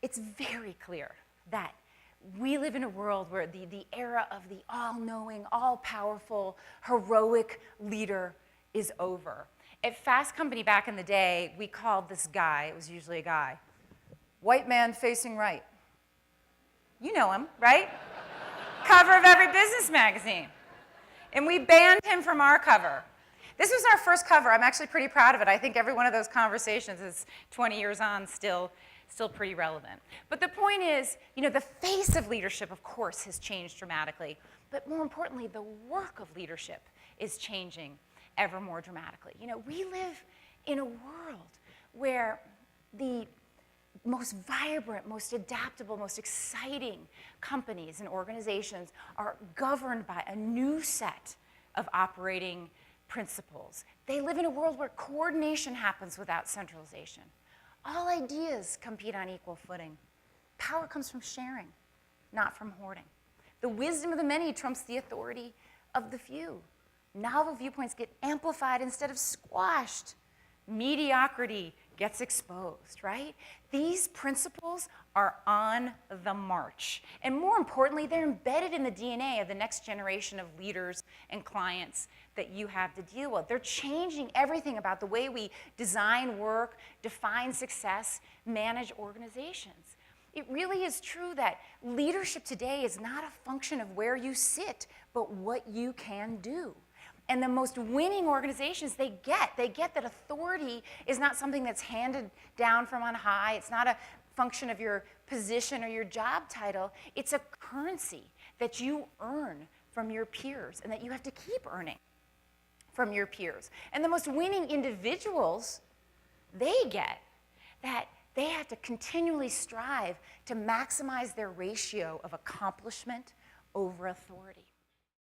it's very clear that we live in a world where the era of the all-knowing, all-powerful, heroic leader is over. At Fast Company back in the day, we called this guy, it was usually a guy, white man facing right. You know him, right? Cover of every business magazine. And we banned him from our cover. This was our first cover. I'm actually pretty proud of it. I think every one of those conversations is 20 years on still pretty relevant. But the point is, you know, the face of leadership, of course, has changed dramatically. But more importantly, the work of leadership is changing ever more dramatically. You know, we live in a world where the most vibrant, most adaptable, most exciting companies and organizations are governed by a new set of operating principles. They live in a world where coordination happens without centralization. All ideas compete on equal footing. Power comes from sharing, not from hoarding. The wisdom of the many trumps the authority of the few. Novel viewpoints get amplified instead of squashed. Mediocrity gets exposed, right? These principles are on the march. And more importantly, they're embedded in the DNA of the next generation of leaders and clients that you have to deal with. They're changing everything about the way we design work, define success, manage organizations. It really is true that leadership today is not a function of where you sit, but what you can do. And the most winning organizations, they get that authority is not something that's handed down from on high. It's not a function of your position or your job title. It's a currency that you earn from your peers and that you have to keep earning from your peers. And the most winning individuals, they get that they have to continually strive to maximize their ratio of accomplishment over authority.